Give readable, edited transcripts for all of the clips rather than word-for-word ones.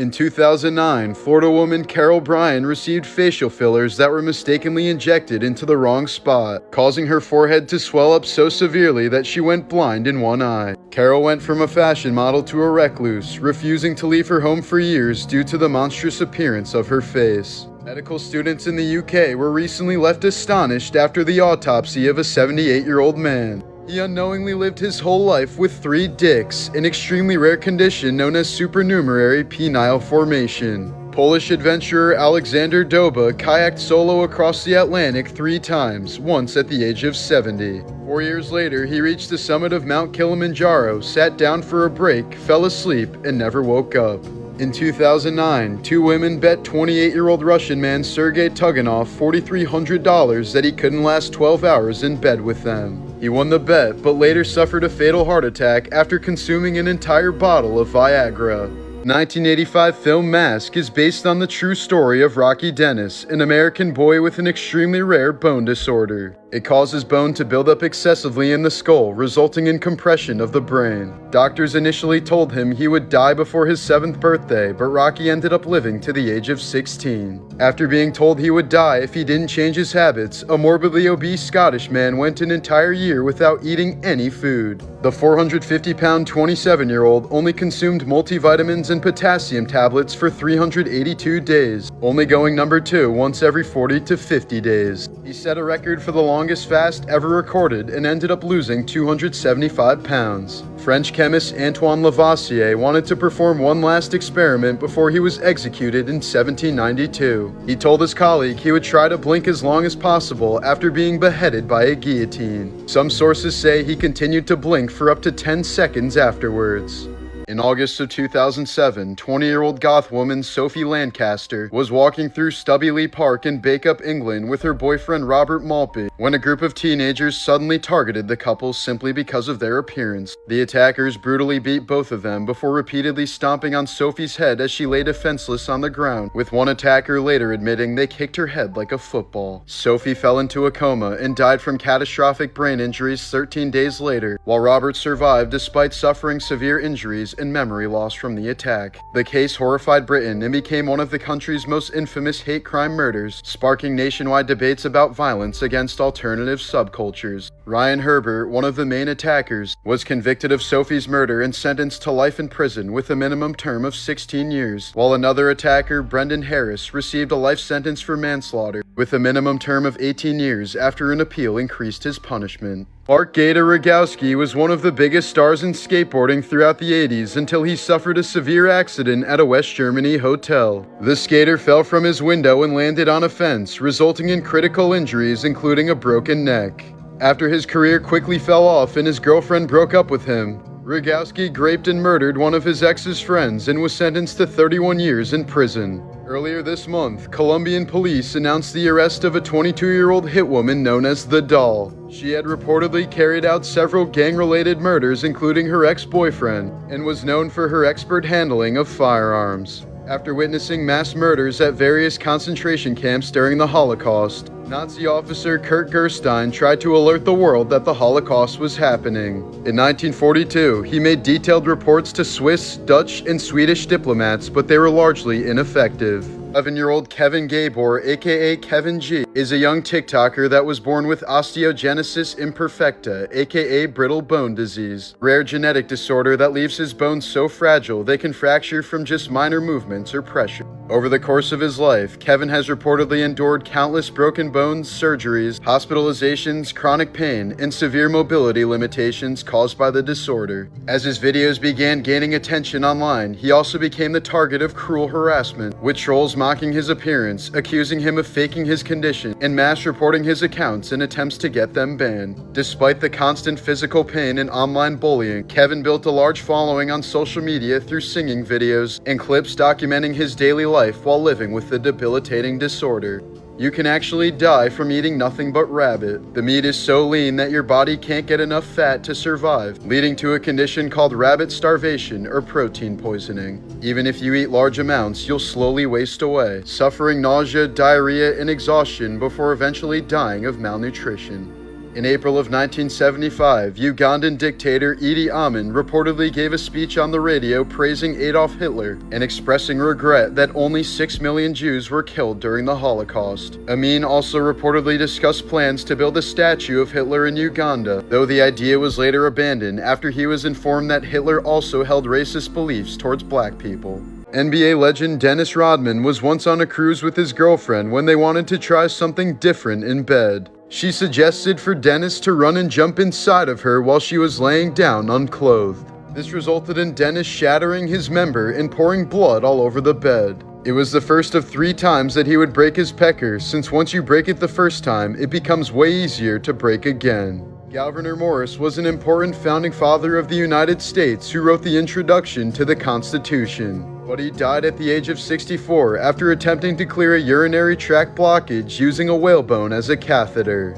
In 2009, Florida woman Carol Bryan received facial fillers that were mistakenly injected into the wrong spot, causing her forehead to swell up so severely that she went blind in one eye. Carol went from a fashion model to a recluse, refusing to leave her home for years due to the monstrous appearance of her face. Medical students in the UK were recently left astonished after the autopsy of a 78-year-old man. He unknowingly lived his whole life with 3 dicks, an extremely rare condition known as supernumerary penile formation. Polish adventurer Alexander Doba kayaked solo across the Atlantic 3 times, once at the age of 70. 4 years later, he reached the summit of Mount Kilimanjaro, sat down for a break, fell asleep, and never woke up. In 2009, 2 women bet 28-year-old Russian man Sergei Tuganov $4,300 that he couldn't last 12 hours in bed with them. He won the bet, but later suffered a fatal heart attack after consuming an entire bottle of Viagra. 1985 film Mask is based on the true story of Rocky Dennis, an American boy with an extremely rare bone disorder. It causes bone to build up excessively in the skull, resulting in compression of the brain. Doctors initially told him he would die before his 7th birthday, but Rocky ended up living to the age of 16. After being told he would die if he didn't change his habits, a morbidly obese Scottish man went an entire year without eating any food. The 450-pound 27-year-old only consumed multivitamins and potassium tablets for 382 days, only going number 2 once every 40 to 50 days. He set a record for the longest fast ever recorded and ended up losing 275 pounds. French chemist Antoine Lavoisier wanted to perform one last experiment before he was executed in 1792. He told his colleague he would try to blink as long as possible after being beheaded by a guillotine. Some sources say he continued to blink for up to 10 seconds afterwards. In August of 2007, 20-year-old goth woman Sophie Lancaster was walking through Stubby Park in Bacup, England with her boyfriend Robert Maltby when a group of teenagers suddenly targeted the couple simply because of their appearance. The attackers brutally beat both of them before repeatedly stomping on Sophie's head as she lay defenseless on the ground, with one attacker later admitting they kicked her head like a football. Sophie fell into a coma and died from catastrophic brain injuries 13 days later, while Robert survived despite suffering severe injuries and memory loss from the attack. The case horrified Britain and became one of the country's most infamous hate crime murders, sparking nationwide debates about violence against alternative subcultures. Ryan Herbert, one of the main attackers, was convicted of Sophie's murder and sentenced to life in prison with a minimum term of 16 years, while another attacker, Brendan Harris, received a life sentence for manslaughter with a minimum term of 18 years after an appeal increased his punishment. Clark Gator Rogowski was one of the biggest stars in skateboarding throughout the 80s until he suffered a severe accident at a West Germany hotel. The skater fell from his window and landed on a fence, resulting in critical injuries including a broken neck. After his career quickly fell off and his girlfriend broke up with him, Rogowski raped and murdered one of his ex's friends and was sentenced to 31 years in prison. Earlier this month, Colombian police announced the arrest of a 22-year-old hitwoman known as The Doll. She had reportedly carried out several gang-related murders including her ex-boyfriend, and was known for her expert handling of firearms. After witnessing mass murders at various concentration camps during the Holocaust, Nazi officer Kurt Gerstein tried to alert the world that the Holocaust was happening. In 1942, he made detailed reports to Swiss, Dutch, and Swedish diplomats, but they were largely ineffective. 11-year-old Kevin Gabor, aka Kevin G, is a young TikToker that was born with osteogenesis imperfecta, aka brittle bone disease, rare genetic disorder that leaves his bones so fragile they can fracture from just minor movements or pressure. Over the course of his life, Kevin has reportedly endured countless broken bones, surgeries, hospitalizations, chronic pain, and severe mobility limitations caused by the disorder. As his videos began gaining attention online, he also became the target of cruel harassment, with trolls mocking his appearance, accusing him of faking his condition, and mass reporting his accounts in attempts to get them banned. Despite the constant physical pain and online bullying, Kevin built a large following on social media through singing videos and clips documenting his daily life while living with the debilitating disorder. You can actually die from eating nothing but rabbit. The meat is so lean that your body can't get enough fat to survive, leading to a condition called rabbit starvation or protein poisoning. Even if you eat large amounts, you'll slowly waste away, suffering nausea, diarrhea, and exhaustion before eventually dying of malnutrition. In April of 1975, Ugandan dictator Idi Amin reportedly gave a speech on the radio praising Adolf Hitler and expressing regret that only 6 million Jews were killed during the Holocaust. Amin also reportedly discussed plans to build a statue of Hitler in Uganda, though the idea was later abandoned after he was informed that Hitler also held racist beliefs towards black people. NBA legend Dennis Rodman was once on a cruise with his girlfriend when they wanted to try something different in bed. She suggested for Dennis to run and jump inside of her while she was laying down unclothed. This resulted in Dennis shattering his member and pouring blood all over the bed. It was the first of 3 times that he would break his pecker, since once you break it the first time, it becomes way easier to break again. Gouverneur Morris was an important founding father of the United States who wrote the introduction to the Constitution. But he died at the age of 64 after attempting to clear a urinary tract blockage using a whalebone as a catheter.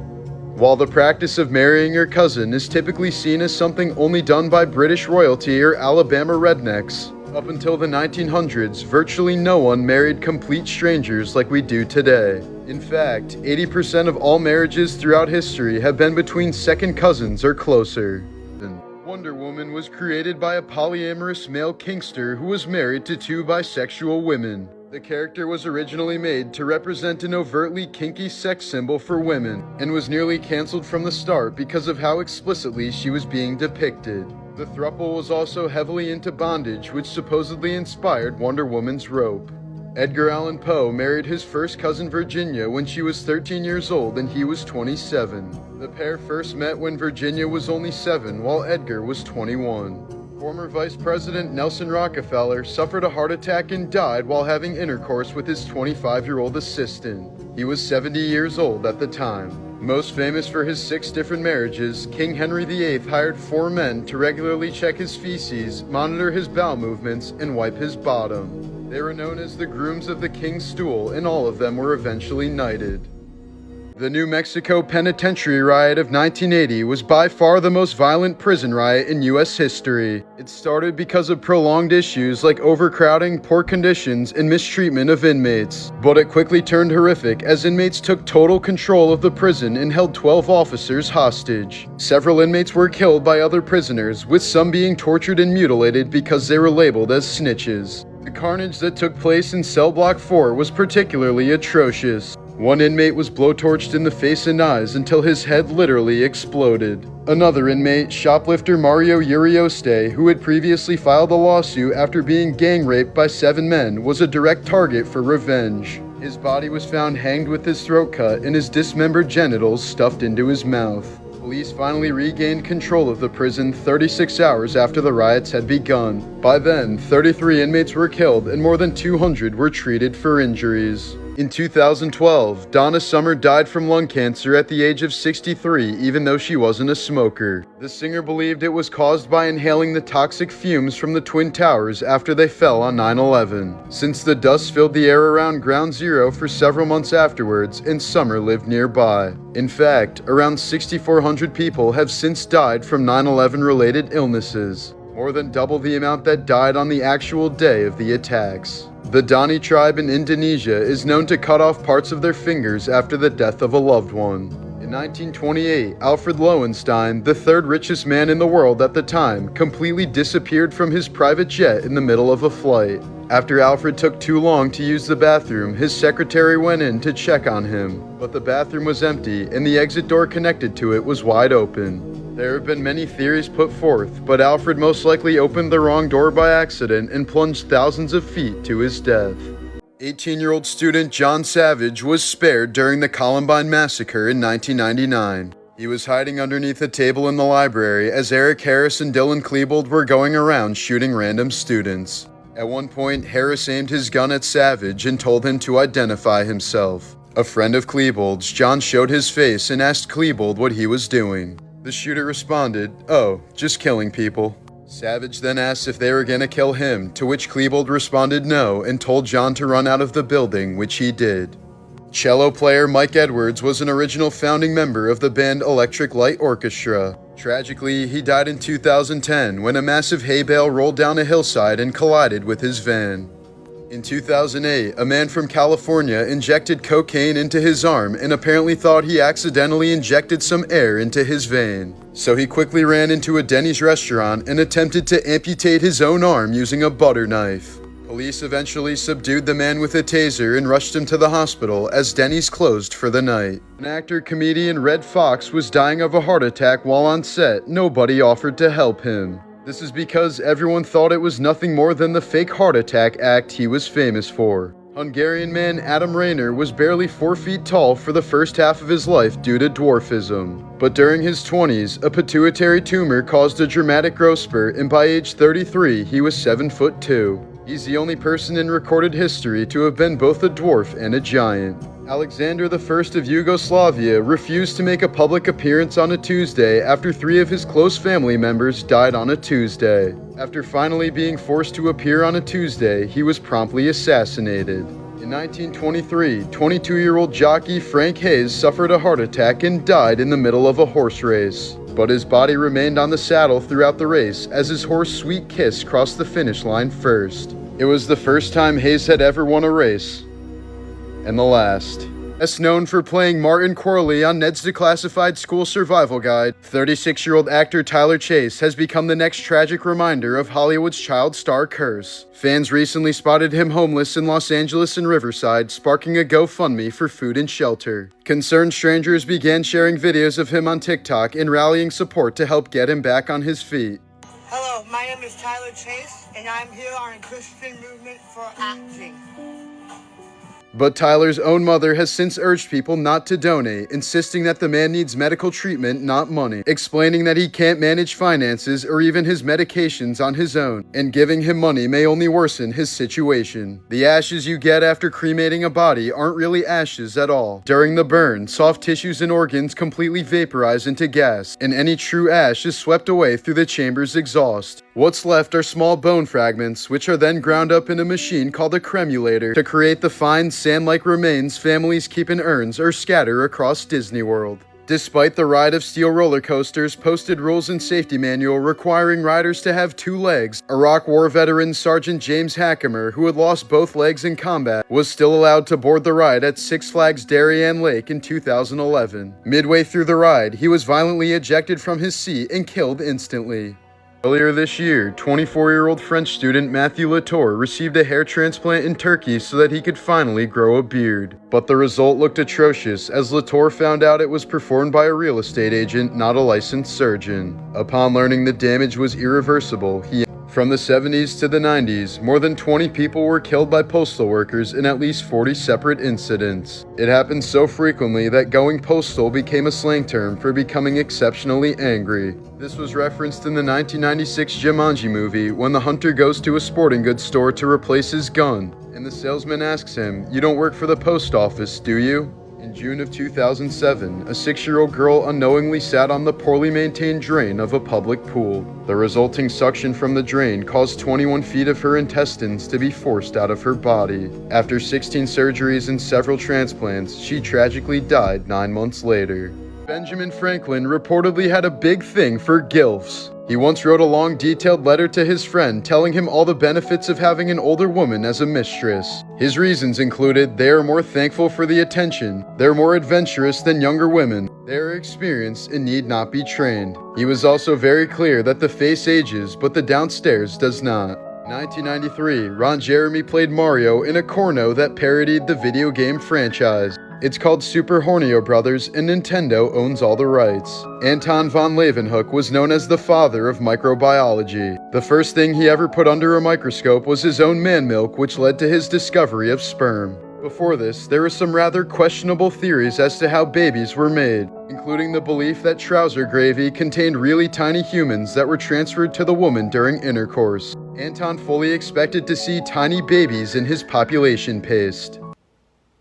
While the practice of marrying your cousin is typically seen as something only done by British royalty or Alabama rednecks, up until the 1900s, virtually no one married complete strangers like we do today. In fact, 80% of all marriages throughout history have been between second cousins or closer. Wonder Woman was created by a polyamorous male kinkster who was married to 2 bisexual women. The character was originally made to represent an overtly kinky sex symbol for women, and was nearly cancelled from the start because of how explicitly she was being depicted. The throuple was also heavily into bondage, which supposedly inspired Wonder Woman's rope. Edgar Allan Poe married his first cousin Virginia when she was 13 years old and he was 27. The pair first met when Virginia was only 7 while Edgar was 21. Former Vice President Nelson Rockefeller suffered a heart attack and died while having intercourse with his 25-year-old assistant. He was 70 years old at the time. Most famous for his 6 different marriages, King Henry VIII hired 4 men to regularly check his feces, monitor his bowel movements, and wipe his bottom. They were known as the grooms of the King's Stool, and all of them were eventually knighted. The New Mexico Penitentiary riot of 1980 was by far the most violent prison riot in U.S. history. It started because of prolonged issues like overcrowding, poor conditions, and mistreatment of inmates. But it quickly turned horrific as inmates took total control of the prison and held 12 officers hostage. Several inmates were killed by other prisoners, with some being tortured and mutilated because they were labeled as snitches. The carnage that took place in Cell Block 4 was particularly atrocious. One inmate was blowtorched in the face and eyes until his head literally exploded. Another inmate, shoplifter Mario Urioste, who had previously filed a lawsuit after being gang raped by 7 men, was a direct target for revenge. His body was found hanged with his throat cut and his dismembered genitals stuffed into his mouth. Police finally regained control of the prison 36 hours after the riots had begun. By then, 33 inmates were killed and more than 200 were treated for injuries. In 2012, Donna Summer died from lung cancer at the age of 63, even though she wasn't a smoker. The singer believed it was caused by inhaling the toxic fumes from the Twin Towers after they fell on 9/11. Since the dust filled the air around Ground Zero for several months afterwards, and Summer lived nearby. In fact, around 6,400 people have since died from 9/11 related illnesses, more than double the amount that died on the actual day of the attacks. The Dani tribe in Indonesia is known to cut off parts of their fingers after the death of a loved one. In 1928, Alfred Lowenstein, the 3rd richest man in the world at the time, completely disappeared from his private jet in the middle of a flight. After Alfred took too long to use the bathroom, his secretary went in to check on him, but the bathroom was empty and the exit door connected to it was wide open. There have been many theories put forth, but Alfred most likely opened the wrong door by accident and plunged thousands of feet to his death. 18-year-old student John Savage was spared during the Columbine massacre in 1999. He was hiding underneath a table in the library as Eric Harris and Dylan Klebold were going around shooting random students. At one point, Harris aimed his gun at Savage and told him to identify himself. A friend of Klebold's, John showed his face and asked Klebold what he was doing. The shooter responded, "Oh, just killing people." Savage then asked if they were gonna kill him, to which Klebold responded no and told John to run out of the building, which he did. Cello player Mike Edwards was an original founding member of the band Electric Light Orchestra. Tragically, he died in 2010 when a massive hay bale rolled down a hillside and collided with his van. In 2008, a man from California injected cocaine into his arm and apparently thought he accidentally injected some air into his vein. So he quickly ran into a Denny's restaurant and attempted to amputate his own arm using a butter knife. Police eventually subdued the man with a taser and rushed him to the hospital as Denny's closed for the night. An actor-comedian Red Fox was dying of a heart attack while on set. Nobody offered to help him. This is because everyone thought it was nothing more than the fake heart attack act he was famous for. Hungarian man Adam Rayner was barely 4 feet tall for the first half of his life due to dwarfism. But during his 20s, a pituitary tumor caused a dramatic growth spurt, and by age 33, he was 7'2". He's the only person in recorded history to have been both a dwarf and a giant. Alexander I of Yugoslavia refused to make a public appearance on a Tuesday after 3 of his close family members died on a Tuesday. After finally being forced to appear on a Tuesday, he was promptly assassinated. In 1923, 22-year-old jockey Frank Hayes suffered a heart attack and died in the middle of a horse race. But his body remained on the saddle throughout the race as his horse Sweet Kiss crossed the finish line first. It was the first time Hayes had ever won a race. And the last. Best known for playing Martin Corley on Ned's Declassified School Survival Guide, 36-year-old actor Tyler Chase has become the next tragic reminder of Hollywood's child star curse. Fans recently spotted him homeless in Los Angeles and Riverside, sparking a GoFundMe for food and shelter. Concerned strangers began sharing videos of him on TikTok and rallying support to help get him back on his feet. Hello, my name is Tyler Chase, and I'm here on a Christian movement for acting. But Tyler's own mother has since urged people not to donate, insisting that the man needs medical treatment, not money, explaining that he can't manage finances or even his medications on his own, and giving him money may only worsen his situation. The ashes you get after cremating a body aren't really ashes at all. During the burn, soft tissues and organs completely vaporize into gas, and any true ash is swept away through the chamber's exhaust. What's left are small bone fragments, which are then ground up in a machine called a cremulator to create the fine sand-like remains families keep in urns or scatter across Disney World. Despite the Ride of Steel roller coasters posted rules and safety manual requiring riders to have 2 legs, Iraq War veteran Sergeant James Hackemer, who had lost both legs in combat, was still allowed to board the ride at Six Flags Darien Lake in 2011. Midway through the ride, he was violently ejected from his seat and killed instantly. Earlier this year, 24-year-old French student Matthew Latour received a hair transplant in Turkey so that he could finally grow a beard. But the result looked atrocious as Latour found out it was performed by a real estate agent, not a licensed surgeon. Upon learning the damage was irreversible, From the 70s to the 90s, more than 20 people were killed by postal workers in at least 40 separate incidents. It happened so frequently that going postal became a slang term for becoming exceptionally angry. This was referenced in the 1996 Jumanji movie when the hunter goes to a sporting goods store to replace his gun, and the salesman asks him, "You don't work for the post office, do you?" In June of 2007, a 6-year-old girl unknowingly sat on the poorly maintained drain of a public pool. The resulting suction from the drain caused 21 feet of her intestines to be forced out of her body. After 16 surgeries and several transplants, she tragically died 9 months later. Benjamin Franklin reportedly had a big thing for GILFs. He once wrote a long, detailed letter to his friend telling him all the benefits of having an older woman as a mistress. His reasons included they are more thankful for the attention, they're more adventurous than younger women, they are experienced and need not be trained. He was also very clear that the face ages, but the downstairs does not. In 1993, Ron Jeremy played Mario in a corno that parodied the video game franchise. It's called Super Hornio Brothers, and Nintendo owns all the rights. Anton von Leeuwenhoek was known as the father of microbiology. The first thing he ever put under a microscope was his own man milk, which led to his discovery of sperm. Before this, there were some rather questionable theories as to how babies were made, including the belief that trouser gravy contained really tiny humans that were transferred to the woman during intercourse. Anton fully expected to see tiny babies in his population paste.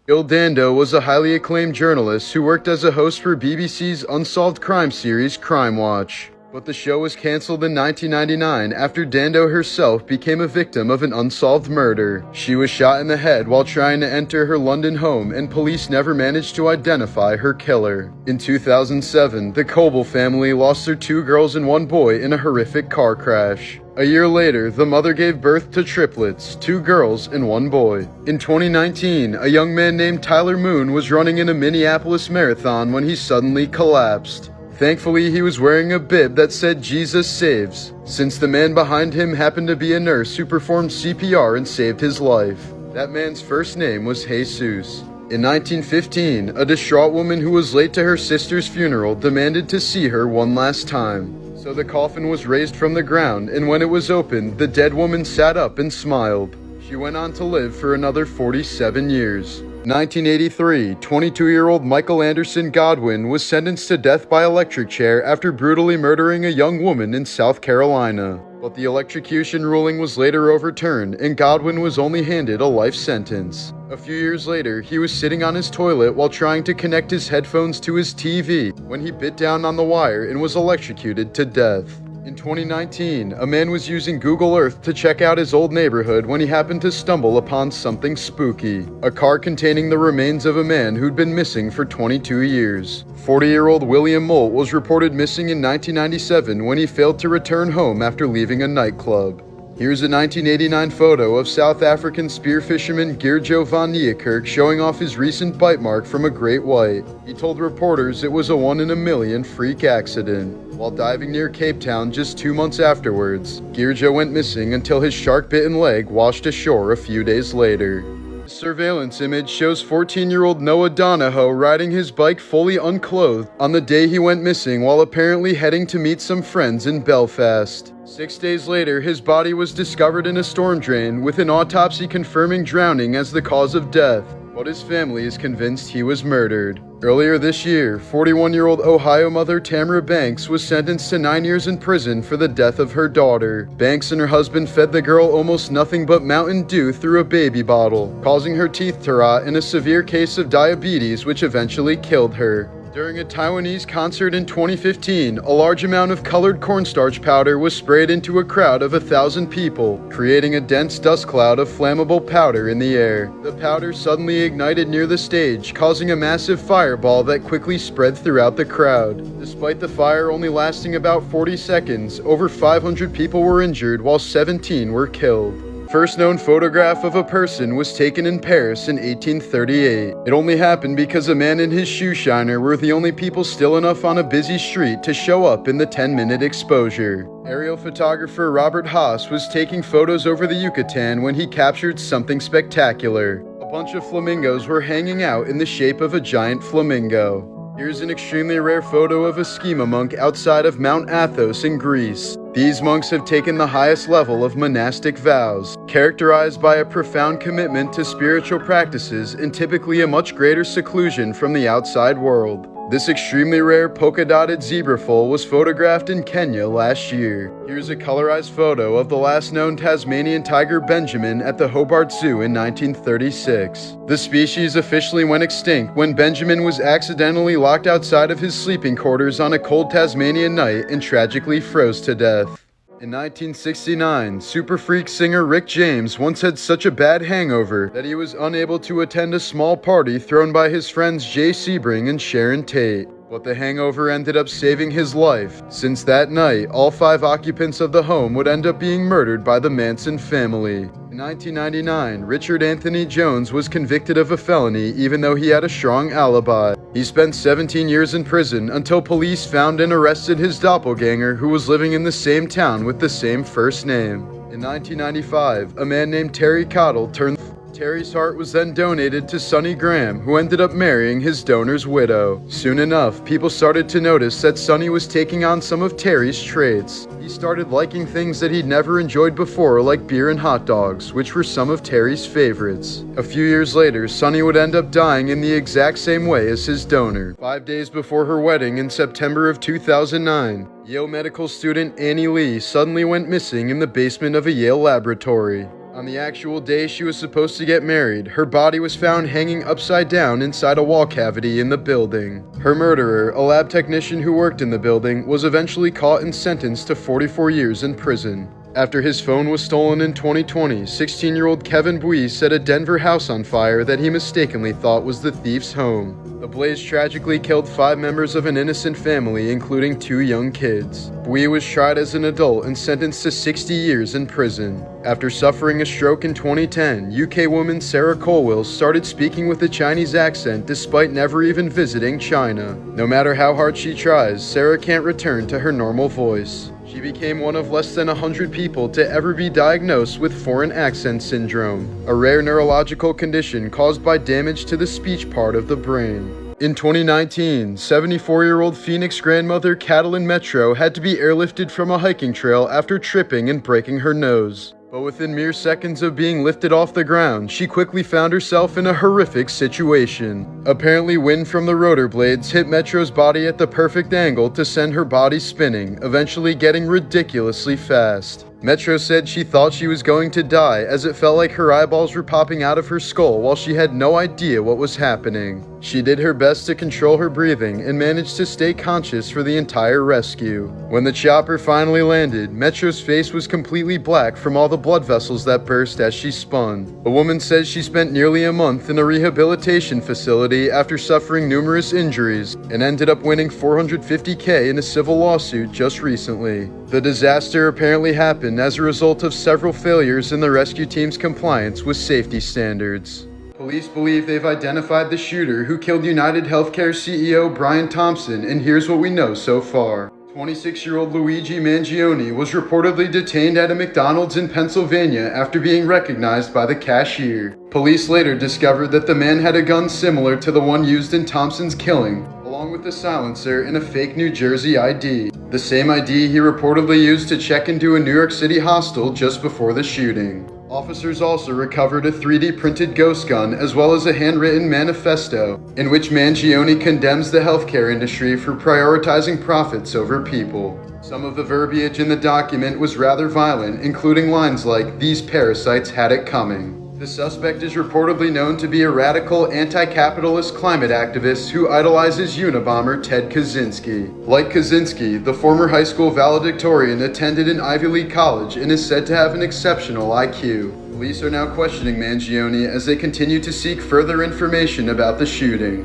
Gil Dando was a highly acclaimed journalist who worked as a host for BBC's Unsolved crime series Crime Watch. But the show was canceled in 1999 after Dando herself became a victim of an unsolved murder. She was shot in the head while trying to enter her London home, and police never managed to identify her killer. In 2007, the Coble family lost their 2 girls and 1 boy in a horrific car crash. A year later, the mother gave birth to triplets, 2 girls and 1 boy. In 2019, a young man named Tyler Moon was running in a Minneapolis marathon when he suddenly collapsed. Thankfully, he was wearing a bib that said Jesus saves, since the man behind him happened to be a nurse who performed CPR and saved his life. That man's first name was Jesus. In 1915, a distraught woman who was late to her sister's funeral demanded to see her one last time. So the coffin was raised from the ground, and when it was opened, the dead woman sat up and smiled. She went on to live for another 47 years. 1983, 22-year-old Michael Anderson Godwin was sentenced to death by electric chair after brutally murdering a young woman in South Carolina. But the electrocution ruling was later overturned, and Godwin was only handed a life sentence. A few years later, he was sitting on his toilet while trying to connect his headphones to his TV when he bit down on the wire and was electrocuted to death. In 2019, a man was using Google Earth to check out his old neighborhood when he happened to stumble upon something spooky. A car containing the remains of a man who'd been missing for 22 years. 40-year-old William Molt was reported missing in 1997 when he failed to return home after leaving a nightclub. Here's a 1989 photo of South African spearfisherman Geerjo van Niekerk showing off his recent bite mark from a great white. He told reporters it was a 1 in a million freak accident. While diving near Cape Town just 2 months afterwards, Geerjo went missing until his shark-bitten leg washed ashore a few days later. This surveillance image shows 14-year-old Noah Donahoe riding his bike fully unclothed on the day he went missing while apparently heading to meet some friends in Belfast. 6 days later, his body was discovered in a storm drain, with an autopsy confirming drowning as the cause of death, but his family is convinced he was murdered. Earlier this year, 41-year-old Ohio mother Tamara Banks was sentenced to 9 years in prison for the death of her daughter. Banks and her husband fed the girl almost nothing but Mountain Dew through a baby bottle, causing her teeth to rot and a severe case of diabetes, which eventually killed her. During a Taiwanese concert in 2015, a large amount of colored cornstarch powder was sprayed into a crowd of 1,000 people, creating a dense dust cloud of flammable powder in the air. The powder suddenly ignited near the stage, causing a massive fireball that quickly spread throughout the crowd. Despite the fire only lasting about 40 seconds, over 500 people were injured while 17 were killed. First known photograph of a person was taken in Paris in 1838. It only happened because a man and his shoe shiner were the only people still enough on a busy street to show up in the 10-minute exposure. Aerial photographer Robert Haas was taking photos over the Yucatan when he captured something spectacular. A bunch of flamingos were hanging out in the shape of a giant flamingo. Here's an extremely rare photo of a schema monk outside of Mount Athos in Greece. These monks have taken the highest level of monastic vows, characterized by a profound commitment to spiritual practices and typically a much greater seclusion from the outside world. This extremely rare polka-dotted zebra foal was photographed in Kenya last year. Here's a colorized photo of the last known Tasmanian tiger Benjamin at the Hobart Zoo in 1936. The species officially went extinct when Benjamin was accidentally locked outside of his sleeping quarters on a cold Tasmanian night and tragically froze to death. In 1969, super freak singer Rick James once had such a bad hangover that he was unable to attend a small party thrown by his friends Jay Sebring and Sharon Tate. But the hangover ended up saving his life, since that night, all 5 occupants of the home would end up being murdered by the Manson family. In 1999, Richard Anthony Jones was convicted of a felony even though he had a strong alibi. He spent 17 years in prison until police found and arrested his doppelganger who was living in the same town with the same first name. In 1995, a man named Terry Cottle turned. Terry's heart was then donated to Sonny Graham, who ended up marrying his donor's widow. Soon enough, people started to notice that Sonny was taking on some of Terry's traits. He started liking things that he'd never enjoyed before, like beer and hot dogs, which were some of Terry's favorites. A few years later, Sonny would end up dying in the exact same way as his donor. 5 days before her wedding in September of 2009, Yale medical student Annie Lee suddenly went missing in the basement of a Yale laboratory. On the actual day she was supposed to get married, her body was found hanging upside down inside a wall cavity in the building. Her murderer, a lab technician who worked in the building, was eventually caught and sentenced to 44 years in prison. After his phone was stolen in 2020, 16-year-old Kevin Bui set a Denver house on fire that he mistakenly thought was the thief's home. The blaze tragically killed 5 members of an innocent family, including 2 young kids. Bui was tried as an adult and sentenced to 60 years in prison. After suffering a stroke in 2010, UK woman Sarah Colwell started speaking with a Chinese accent despite never even visiting China. No matter how hard she tries, Sarah can't return to her normal voice. She became one of less than 100 people to ever be diagnosed with foreign accent syndrome, a rare neurological condition caused by damage to the speech part of the brain. In 2019, 74-year-old Phoenix grandmother Catalin Metro had to be airlifted from a hiking trail after tripping and breaking her nose. But within mere seconds of being lifted off the ground, she quickly found herself in a horrific situation. Apparently, wind from the rotor blades hit Metro's body at the perfect angle to send her body spinning, eventually getting ridiculously fast. Metro said she thought she was going to die, as it felt like her eyeballs were popping out of her skull while she had no idea what was happening. She did her best to control her breathing and managed to stay conscious for the entire rescue. When the chopper finally landed, Metro's face was completely black from all the blood vessels that burst as she spun. The woman says she spent nearly a month in a rehabilitation facility after suffering numerous injuries and ended up winning $450K in a civil lawsuit just recently. The disaster apparently happened as a result of several failures in the rescue team's compliance with safety standards. Police believe they've identified the shooter who killed United Healthcare CEO Brian Thompson, and here's what we know so far. 26-year-old Luigi Mangione was reportedly detained at a McDonald's in Pennsylvania after being recognized by the cashier. Police later discovered that the man had a gun similar to the one used in Thompson's killing, along with a silencer and a fake New Jersey ID. The same ID he reportedly used to check into a New York City hostel just before the shooting. Officers also recovered a 3D printed ghost gun as well as a handwritten manifesto in which Mangione condemns the healthcare industry for prioritizing profits over people. Some of the verbiage in the document was rather violent, including lines like, "These parasites had it coming." The suspect is reportedly known to be a radical anti-capitalist climate activist who idolizes Unabomber Ted Kaczynski. Like Kaczynski, the former high school valedictorian attended an Ivy League college and is said to have an exceptional IQ. Police are now questioning Mangione as they continue to seek further information about the shooting.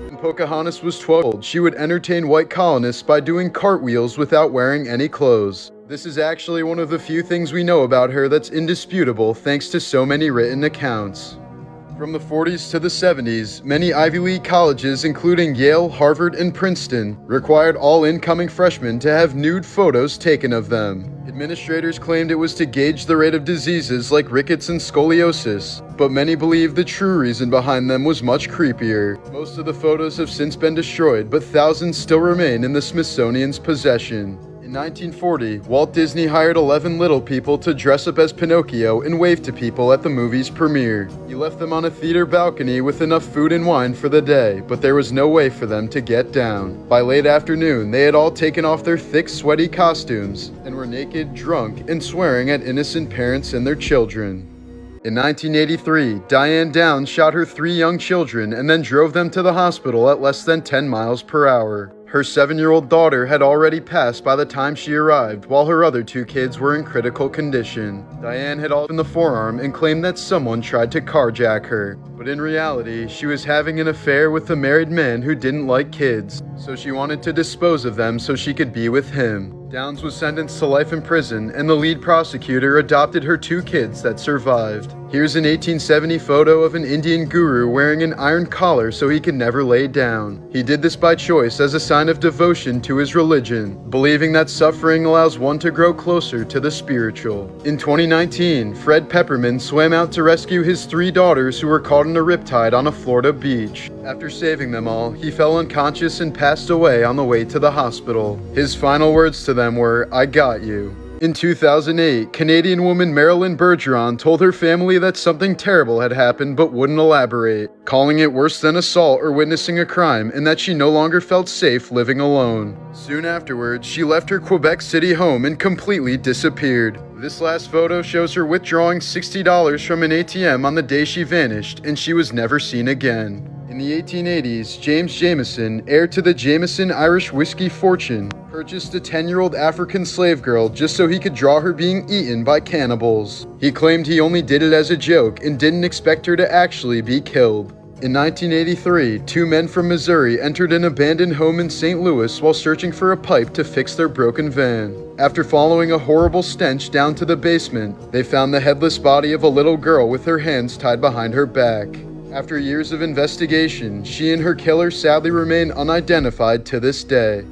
When Pocahontas was 12, she would entertain white colonists by doing cartwheels without wearing any clothes. This is actually one of the few things we know about her that's indisputable thanks to so many written accounts. From the 40s to the 70s, many Ivy League colleges, including Yale, Harvard, and Princeton, required all incoming freshmen to have nude photos taken of them. Administrators claimed it was to gauge the rate of diseases like rickets and scoliosis, but many believe the true reason behind them was much creepier. Most of the photos have since been destroyed, but thousands still remain in the Smithsonian's possession. In 1940, Walt Disney hired 11 little people to dress up as Pinocchio and wave to people at the movie's premiere. He left them on a theater balcony with enough food and wine for the day, but there was no way for them to get down. By late afternoon, they had all taken off their thick, sweaty costumes and were naked, drunk, and swearing at innocent parents and their children. In 1983, Diane Downs shot her 3 young children and then drove them to the hospital at less than 10 miles per hour. Her 7-year-old daughter had already passed by the time she arrived, while her other 2 kids were in critical condition. Diane had all in the forearm and claimed that someone tried to carjack her. But in reality, she was having an affair with a married man who didn't like kids, so she wanted to dispose of them so she could be with him. Downs was sentenced to life in prison, and the lead prosecutor adopted her 2 kids that survived. Here's an 1870 photo of an Indian guru wearing an iron collar so he could never lay down. He did this by choice as a sign of devotion to his religion, believing that suffering allows one to grow closer to the spiritual. In 2019, Fred Pepperman swam out to rescue his 3 daughters who were caught in a riptide on a Florida beach. After saving them all, he fell unconscious and passed away on the way to the hospital. His final words to them were, "I got you." In 2008, Canadian woman Marilyn Bergeron told her family that something terrible had happened but wouldn't elaborate, calling it worse than assault or witnessing a crime, and that she no longer felt safe living alone. Soon afterwards, she left her Quebec City home and completely disappeared. This last photo shows her withdrawing $60 from an ATM on the day she vanished, and she was never seen again. In the 1880s, James Jameson, heir to the Jameson Irish whiskey fortune, purchased a 10-year-old African slave girl just so he could draw her being eaten by cannibals. He claimed he only did it as a joke and didn't expect her to actually be killed. In 1983, two men from Missouri entered an abandoned home in St. Louis while searching for a pipe to fix their broken van. After following a horrible stench down to the basement, they found the headless body of a little girl with her hands tied behind her back. After years of investigation, she and her killer sadly remain unidentified to this day.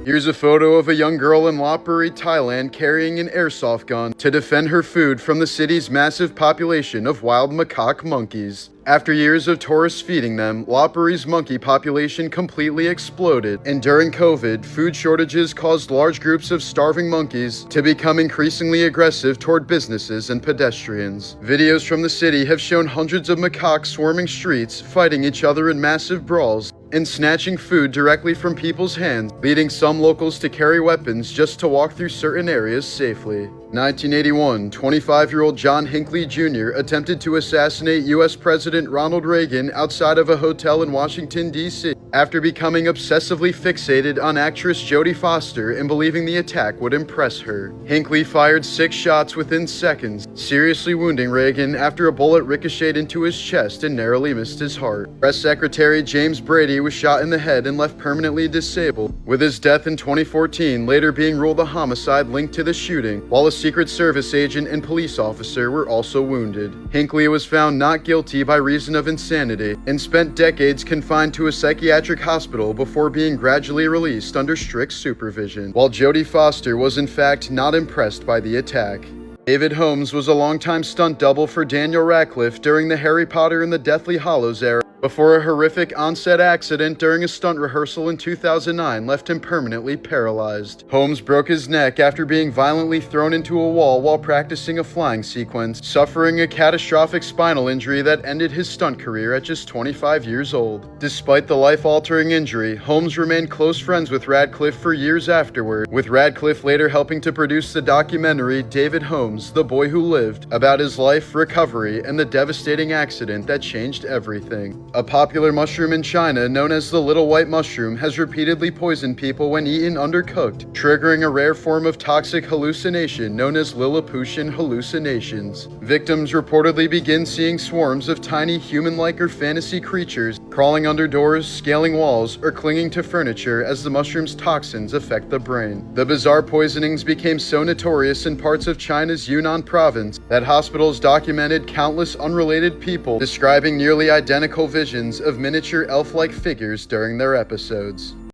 Here's a photo of a young girl in Lopburi, Thailand carrying an airsoft gun to defend her food from the city's massive population of wild macaque monkeys. After years of tourists feeding them, Lopburi's monkey population completely exploded, and during COVID, food shortages caused large groups of starving monkeys to become increasingly aggressive toward businesses and pedestrians. Videos from the city have shown hundreds of macaques swarming streets, fighting each other in massive brawls, and snatching food directly from people's hands, leading some locals to carry weapons just to walk through certain areas safely. 1981, 25-year-old John Hinckley Jr. attempted to assassinate U.S. President Ronald Reagan outside of a hotel in Washington, D.C. after becoming obsessively fixated on actress Jodie Foster and believing the attack would impress her. Hinckley fired 6 shots within seconds, seriously wounding Reagan after a bullet ricocheted into his chest and narrowly missed his heart. Press Secretary James Brady was shot in the head and left permanently disabled, with his death in 2014 later being ruled a homicide linked to the shooting, while a Secret Service agent and police officer were also wounded. Hinckley was found not guilty by reason of insanity and spent decades confined to a psychiatric hospital before being gradually released under strict supervision, while Jodie Foster was in fact not impressed by the attack. David Holmes was a longtime stunt double for Daniel Radcliffe during the Harry Potter and the Deathly Hallows era, before a horrific on-set accident during a stunt rehearsal in 2009 left him permanently paralyzed. Holmes broke his neck after being violently thrown into a wall while practicing a flying sequence, suffering a catastrophic spinal injury that ended his stunt career at just 25 years old. Despite the life-altering injury, Holmes remained close friends with Radcliffe for years afterward, with Radcliffe later helping to produce the documentary David Holmes, The Boy Who Lived, about his life, recovery, and the devastating accident that changed everything. A popular mushroom in China known as the little white mushroom has repeatedly poisoned people when eaten undercooked, triggering a rare form of toxic hallucination known as Lilliputian hallucinations. Victims reportedly begin seeing swarms of tiny human-like or fantasy creatures crawling under doors, scaling walls, or clinging to furniture as the mushroom's toxins affect the brain. The bizarre poisonings became so notorious in parts of China's Yunnan province that hospitals documented countless unrelated people describing nearly identical visions of miniature elf-like figures during their episodes.